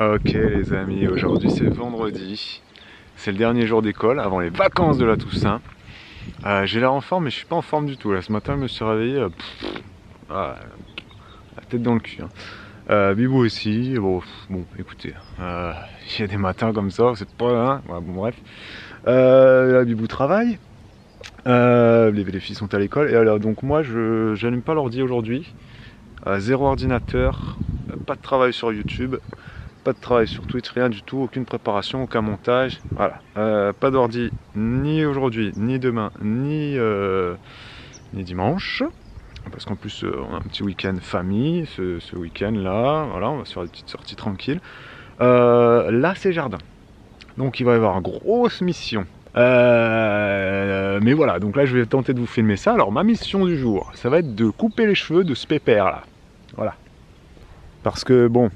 Ok les amis, aujourd'hui c'est vendredi, c'est le dernier jour d'école avant les vacances de la Toussaint. J'ai l'air en forme mais je suis pas en forme du tout là. Ce matin je me suis réveillé, la tête dans le cul. Bibou aussi, bon écoutez, il y a des matins comme ça, c'est pas... Hein, ouais, bon bref. Là, Bibou travaille, les filles sont à l'école et alors donc moi je n'allume pas l'ordi aujourd'hui. Zéro ordinateur, pas de travail sur YouTube. Pas de travail sur Twitch, rien du tout, aucune préparation, aucun montage, voilà. Pas d'ordi ni aujourd'hui, ni demain, ni dimanche. Parce qu'en plus on a un petit week-end famille, ce week-end là, voilà, on va se faire des petites sorties tranquilles. Là c'est jardin, donc il va y avoir une grosse mission. Mais voilà, donc là je vais tenter de vous filmer ça. Alors ma mission du jour, ça va être de couper les cheveux de ce pépère là. Voilà. Parce que bon,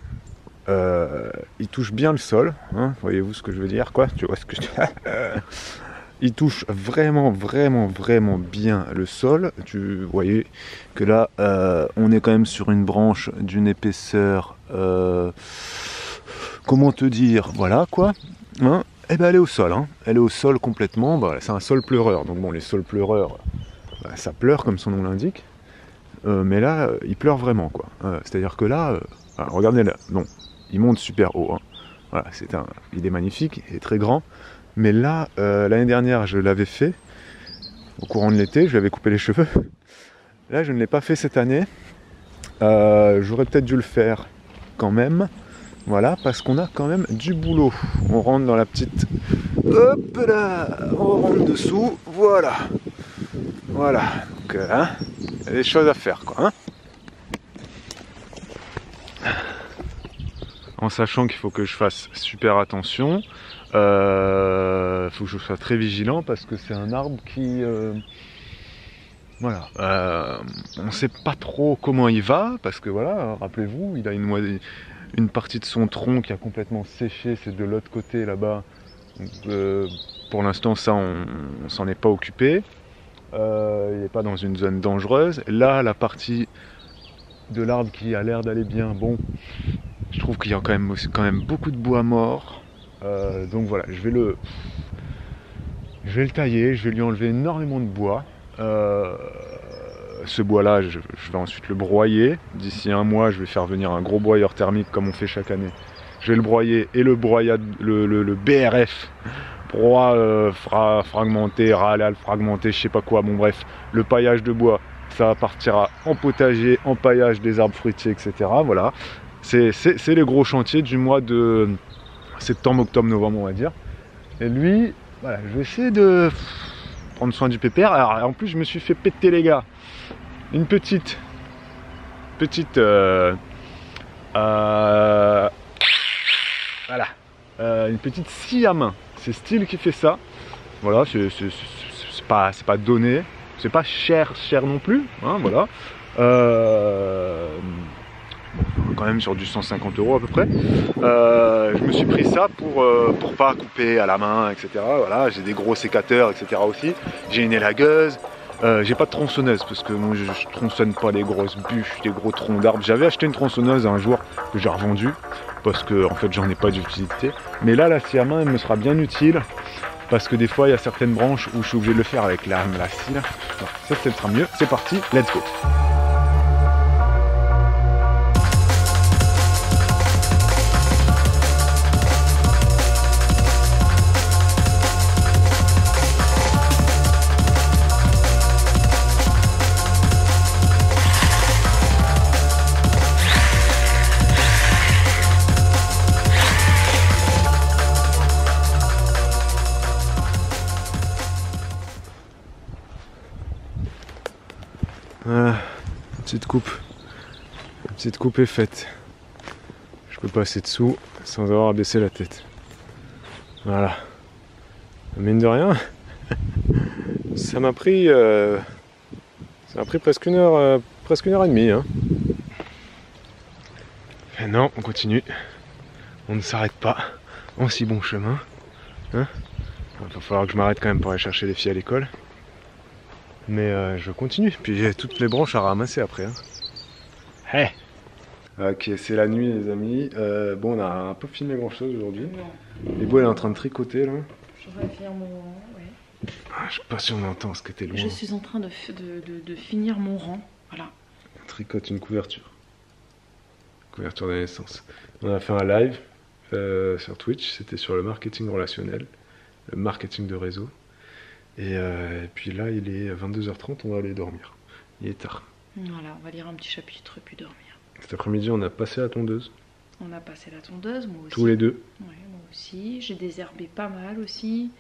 il touche bien le sol, hein, voyez-vous ce que je veux dire, quoi, tu vois ce que je dis. Il touche vraiment bien le sol. Tu voyez que là, on est quand même sur une branche d'une épaisseur, comment te dire, voilà quoi, hein. Et ben elle est au sol, hein. Elle est au sol complètement, bah, c'est un sol pleureur, donc bon, les sols pleureurs, bah, ça pleure comme son nom l'indique, mais là, il pleure vraiment, quoi. C'est-à-dire que là, regardez là, non. Il monte super haut, hein. Voilà, il est magnifique, il est très grand. Mais là, l'année dernière, je l'avais fait au courant de l'été, je lui avais coupé les cheveux. Là, je ne l'ai pas fait cette année. J'aurais peut-être dû le faire quand même. Voilà, parce qu'on a quand même du boulot. On rentre dans la petite... Hop là, on rentre dessous, voilà. Voilà, donc hein, il y a des choses à faire, quoi, hein. En sachant qu'il faut que je fasse super attention, faut que je sois très vigilant parce que c'est un arbre qui, voilà, on ne sait pas trop comment il va parce que voilà, rappelez-vous, il a une partie de son tronc qui a complètement séché, c'est de l'autre côté là-bas. Pour l'instant, ça, on s'en est pas occupé. Il n'est pas dans une zone dangereuse. Là, la partie de l'arbre qui a l'air d'aller bien, bon. Je trouve qu'il y a quand même beaucoup de bois mort. Donc voilà, je vais le tailler, je vais lui enlever énormément de bois. Ce bois-là, je vais ensuite le broyer. D'ici un mois, je vais faire venir un gros broyeur thermique comme on fait chaque année. Je vais le broyer et le BRF, broie fragmenté, râle fragmenté, je sais pas quoi. Bon bref, le paillage de bois, ça partira en potager, en paillage des arbres fruitiers, etc. Voilà. C'est les gros chantiers du mois de septembre, octobre, novembre, on va dire. Et lui, voilà, je vais essayer de prendre soin du pépère. Alors, en plus, je me suis fait péter, les gars, une petite, voilà, une petite scie à main. C'est Style qui fait ça. Voilà, c'est pas donné, c'est pas cher non plus, hein, voilà. Quand même sur du 150 € à peu près. Je me suis pris ça pour pas couper à la main, etc. Voilà, j'ai des gros sécateurs, etc. aussi. J'ai une élagueuse. J'ai pas de tronçonneuse parce que moi je tronçonne pas les grosses bûches, les gros troncs d'arbres. J'avais acheté une tronçonneuse un jour que j'ai revendue parce que en fait j'en ai pas d'utilité. Mais là la scie à main elle me sera bien utile parce que des fois il y a certaines branches où je suis obligé de le faire avec la scie là. Ça sera mieux. C'est parti, let's go. Petite coupe est faite. Je peux passer dessous sans avoir à baisser la tête. Voilà. Mine de rien, ça m'a pris presque une heure et demie. Hein. Et non, on continue. On ne s'arrête pas en si bon chemin. Hein. Il va falloir que je m'arrête quand même pour aller chercher les filles à l'école. Mais je continue. Puis j'ai toutes les branches à ramasser après. Hein. Hey. Ok, c'est la nuit les amis. Bon, on a un peu filmé grand chose aujourd'hui. Non. Et bon, elle est en train de tricoter là. Je vais finir mon rang, ouais. Ah, je sais pas si on entend parce que t'es loin. Je suis en train de finir mon rang, voilà. On tricote une couverture. Couverture de naissance. On a fait un live sur Twitch, c'était sur le marketing relationnel, le marketing de réseau. Et puis là, il est 22h30, on va aller dormir. Il est tard. Voilà, on va lire un petit chapitre puis dormir. Cet après-midi, on a passé la tondeuse. On a passé la tondeuse, moi aussi. Tous les deux. Ouais, moi aussi. J'ai désherbé pas mal aussi.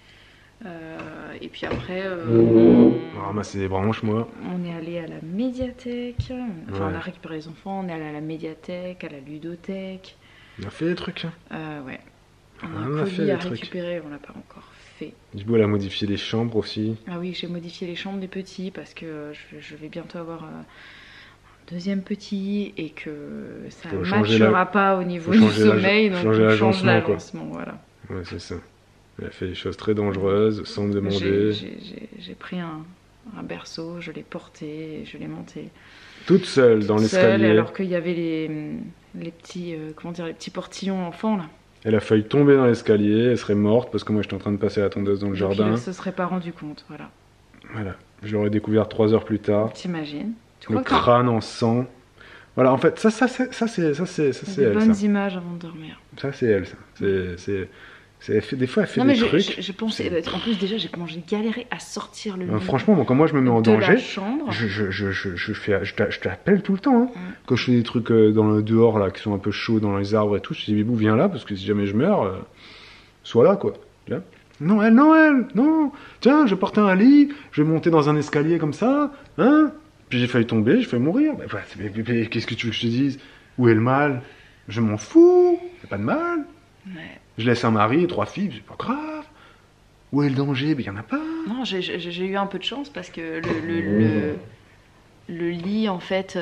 Et puis après, On a ramassé des branches, moi. on est allé à la médiathèque. Enfin, Ouais. on a récupéré les enfants. On est allé à la médiathèque, à la ludothèque. On a fait des trucs. Hein. Ouais. On On a a colis fait des à trucs. récupérer. On l'a pas encore fait. Du coup, elle a modifié les chambres aussi. Ah oui, j'ai modifié les chambres des petits parce que je vais bientôt avoir un deuxième petit et que ça Faut ne changer matchera pas au niveau faut du changer sommeil, donc changer on change l'agencement, quoi. l'agencement, voilà. Ouais, c'est ça. Elle a fait des choses très dangereuses, sans me demander. J'ai pris un berceau, je l'ai porté, je l'ai monté Toute seule dans toute seule, l'escalier. alors qu'il y avait les petits, comment dire, les petits portillons enfants là. Elle a failli tomber dans l'escalier, elle serait morte parce que moi j'étais en train de passer la tondeuse dans le Donc jardin. il se serait pas rendu compte, voilà. Voilà. Je l'aurais découvert 3 heures plus tard. T'imagines? Tu Le crois que crâne en sang. Voilà, en fait, ça c'est des elle, bonnes ça. images avant de dormir. Ça c'est elle, ça. Des fois, elle fait Non mais des trucs. j'ai pensé, en plus déjà j'ai galéré à sortir le lit Franchement, moi, quand moi je me mets en de la danger, chambre. je t'appelle tout le temps. Hein. Mm. Quand je fais des trucs dans le dehors là, qui sont un peu chauds dans les arbres et tout, je dis Bibou, viens là, parce que si jamais je meurs, sois là quoi. Là. Non, non. Tiens, je portais un lit, je vais monter dans un escalier comme ça, hein. Puis j'ai failli tomber, j'ai failli mourir. Bah, mais qu'est-ce que tu veux que je te dise? Où est le mal? Je m'en fous, y a pas de mal. Ouais. Je laisse un mari et 3 filles, c'est pas grave. Où est le danger? Mais y en a pas. Non, j'ai eu un peu de chance parce que le lit en fait.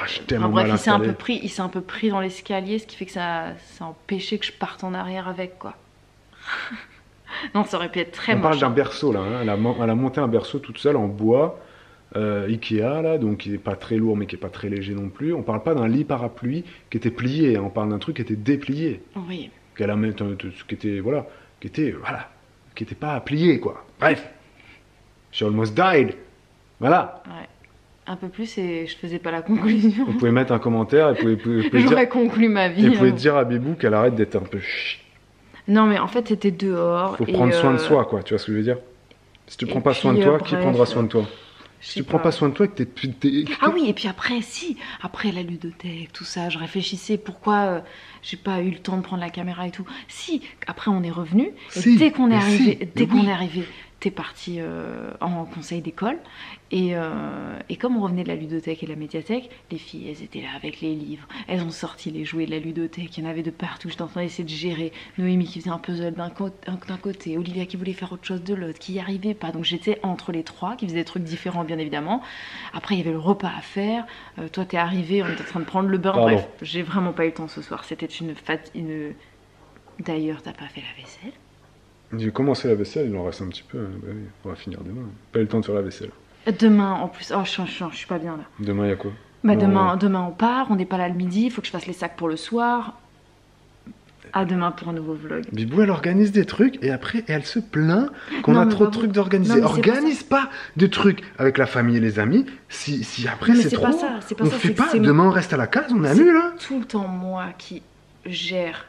Je suis tellement Bref, mal installé. il s'est un peu pris dans l'escalier, ce qui fait que ça a empêché que je parte en arrière avec quoi. Non, ça aurait pu être très On parle moche. d'un berceau là, hein. Elle a monté un berceau toute seule en bois, Ikea là, donc qui est pas très lourd mais qui est pas très léger non plus. On parle pas d'un lit parapluie qui était plié, hein. On parle d'un truc qui était déplié, Oui. qui était pas plié quoi. Bref, she almost died. Voilà. Ouais. Un peu plus et je faisais pas la conclusion. Vous pouvez mettre un commentaire et vous pouvez dire, J'aurais conclu ma vie. et vous pouvez dire à Bibou qu'elle arrête d'être un peu chut. Non, mais en fait, c'était dehors. Faut et, prendre soin de soi quoi, tu vois ce que je veux dire? Si tu et prends pas puis, soin de toi, qui bref, prendra soin de toi? je Si sais tu prends pas soin de toi, que t'es... Ah oui, et puis après, si, après la ludothèque, tout ça, je réfléchissais pourquoi j'ai pas eu le temps de prendre la caméra et tout. Si, après on est revenu, et Si, dès qu'on est mais arrivé, si, dès mais qu'on oui. est arrivé, t'es parti en conseil d'école, et comme on revenait de la ludothèque et de la médiathèque, les filles, elles étaient là avec les livres, elles ont sorti les jouets de la ludothèque, il y en avait de partout, j'étais en train d'essayer de gérer. Noémie qui faisait un puzzle d'un côté, Olivia qui voulait faire autre chose de l'autre, qui n'y arrivait pas, donc j'étais entre les trois, qui faisaient des trucs différents bien évidemment. Après il y avait le repas à faire, toi t'es arrivé, on était en train de prendre le bain, Pardon. bref, j'ai vraiment pas eu le temps ce soir, c'était une... D'ailleurs t'as pas fait la vaisselle? J'ai commencé la vaisselle, il en reste un petit peu. Bah oui, on va finir demain. Pas eu le temps de faire la vaisselle. Demain en plus, oh je suis pas bien là. Demain, il y a quoi? Bah Non, demain on part, on n'est pas là le midi, il faut que je fasse les sacs pour le soir. À demain pour un nouveau vlog. Bibou, elle organise des trucs et après, elle se plaint qu'on Non, a mais trop de pas trucs vous. d'organiser. Non, mais c'est pas Organise pas de trucs avec la famille et les amis. Si après, Mais c'est c'est trop. pas ça, c'est pas On ça, fait c'est que pas. c'est- Demain, on reste à la case, on C'est annule. Hein. tout le temps moi qui gère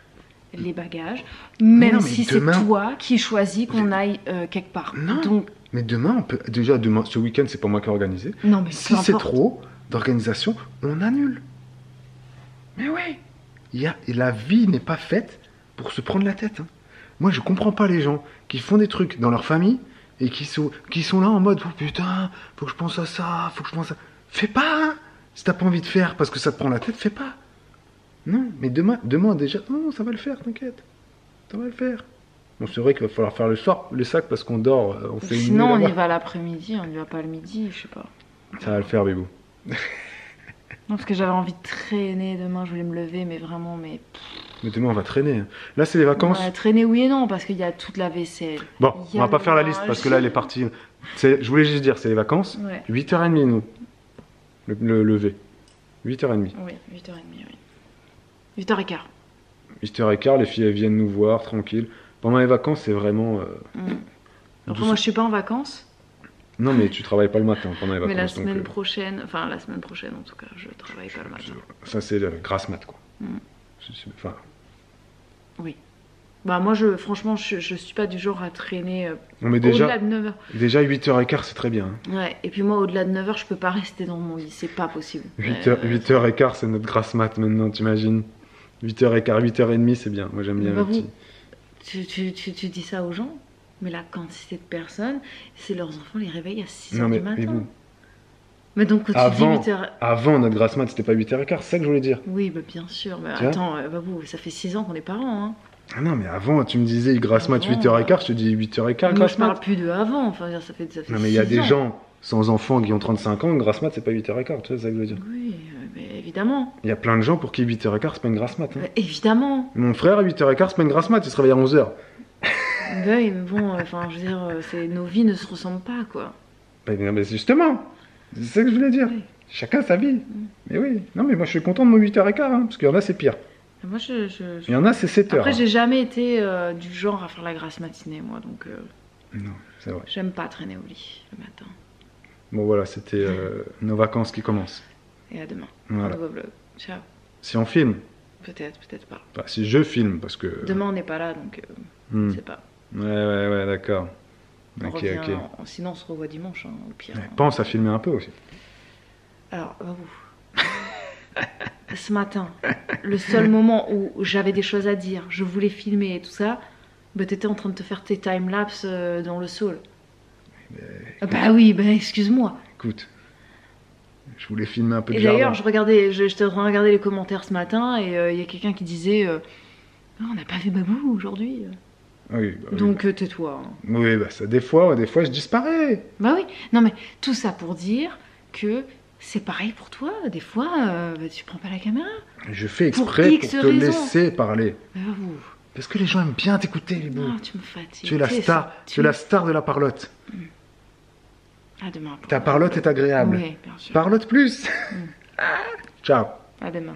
les bagages, même non, mais si demain- c'est toi qui choisis qu'on aille quelque part. Non. Donc, Mais demain, on peut. Déjà, demain, ce week-end, c'est pas moi qui ai organisé. non mais Si peu c'est importe. trop d'organisation, on annule. Mais ouais. Et la vie n'est pas faite pour se prendre la tête. Hein. Moi, je comprends pas les gens qui font des trucs dans leur famille et qui sont là en mode oh, putain, faut que je pense à ça, faut que je pense à. Fais pas. Hein. Si t'as pas envie de faire parce que ça te prend la tête, fais pas. Non, mais demain déjà, non, ça va le faire, t'inquiète. Ça va le faire. Bon, c'est vrai qu'il va falloir faire le soir les sacs parce qu'on dort, on fait une Sinon nuit on y là-bas. va l'après-midi, on y va pas le midi, je sais pas. Ça va le faire, Bibou. Non parce que j'avais envie de traîner demain, je voulais me lever, mais vraiment, mais Mais demain, on va traîner. Hein. Là, c'est les vacances. ouais, traîner oui et non parce qu'il y a toute la vaisselle. Bon, Il y on a va pas le faire la liste parce que là, elle est partie. Je voulais juste dire, c'est les vacances. Ouais. 8h30, nous. Le lever. 8h30. Oui, 8h30, oui. 8h15. 8h15, les filles elles viennent nous voir, tranquille. Pendant les vacances, c'est vraiment... Après, moi, je suis pas en vacances. Non, mais tu travailles pas le matin pendant les vacances. Mais la donc, semaine prochaine, enfin la semaine prochaine en tout cas, je travaille pas le matin. ça, c'est le grasse mat, quoi. Enfin, Oui. Bah moi, franchement, je suis pas du genre à traîner non, mais au-delà de 9h. déjà 8h15, c'est très bien. Ouais, et puis moi, au-delà de 9h, je peux pas rester dans mon lit, c'est pas possible. 8h15, c'est notre grasse mat maintenant, t'imagines. 8h15, 8h30, c'est bien. Moi, j'aime bien le petit. Tu dis ça aux gens, mais la quantité de personnes, c'est leurs enfants les réveillent à 6h Non, mais, du matin. mais vous, Mais donc, quand tu dis 8h... avant notre grasse mat, c'était pas 8h15, c'est ça que je voulais dire. Oui, bah, bien sûr, mais Tu vois attends, Babou, ça fait 6 ans qu'on est parents, hein. Ah non, mais avant, tu me disais grasse mat Avant, 8h15, je te dis 8h15, Moi, grasse je parle mat. plus de avant, enfin, ça fait Non, mais il y a 6 des ans. gens sans enfants qui ont 35 ans, grasse mat, c'est pas 8h15, tu vois, c'est ça que je veux dire. Oui, mais évidemment. Il y a plein de gens pour qui 8h15, c'est pas une grasse mat. Hein. Évidemment. Mon frère, à 8h15, c'est pas une grasse mat, il se réveille à 11h. Oui, mais bon, enfin, je veux dire, nos vies ne se ressemblent pas, quoi. Mais justement, c'est ça que je voulais dire. Oui. Chacun sa vie. Mais oui, non, mais moi je suis content de mon 8h15, hein, parce qu'il y en a, c'est pire. Moi, Il y en a, c'est 7h. Après, j'ai jamais été du genre à faire la grasse matinée, moi, donc Non, c'est vrai. j'aime pas traîner au lit le matin. Bon, voilà, c'était nos vacances qui commencent. Et à demain. Voilà. Un nouveau vlog. Ciao. Si on filme, Peut-être, peut-être pas. bah, si je filme, parce que... Demain, on n'est pas là, donc Hmm. je sais pas. Ouais, d'accord. On Ok, revient, ok. sinon, on se revoit dimanche, hein, au pire. Ouais, pense à filmer un peu aussi. Alors, Babou. Ce matin, le seul moment où j'avais des choses à dire, je voulais filmer et tout ça, bah t'étais en train de te faire tes timelapses dans le sol. Bah oui, bah excuse-moi. Écoute, je voulais filmer un peu de Et jardin. d'ailleurs, j'étais en train de regarder les commentaires ce matin et il y a quelqu'un qui disait oh, on n'a pas vu Babou aujourd'hui. Oui, bah, oui. Donc tais-toi. Hein. Oui, bah ça, des fois, je disparais. Bah oui, non mais tout ça pour dire que c'est pareil pour toi. Des fois, bah, tu prends pas la caméra. Je fais Pour exprès pour X te raisons. laisser parler. Bah, Babou. Parce que les gens aiment bien t'écouter, les bouts. Non, tu me fatigues. Tu es la star, tu es la star de la parlotte. À demain. Ta parlotte est agréable. Oui, bien sûr. Parlotte plus. Ciao. À demain.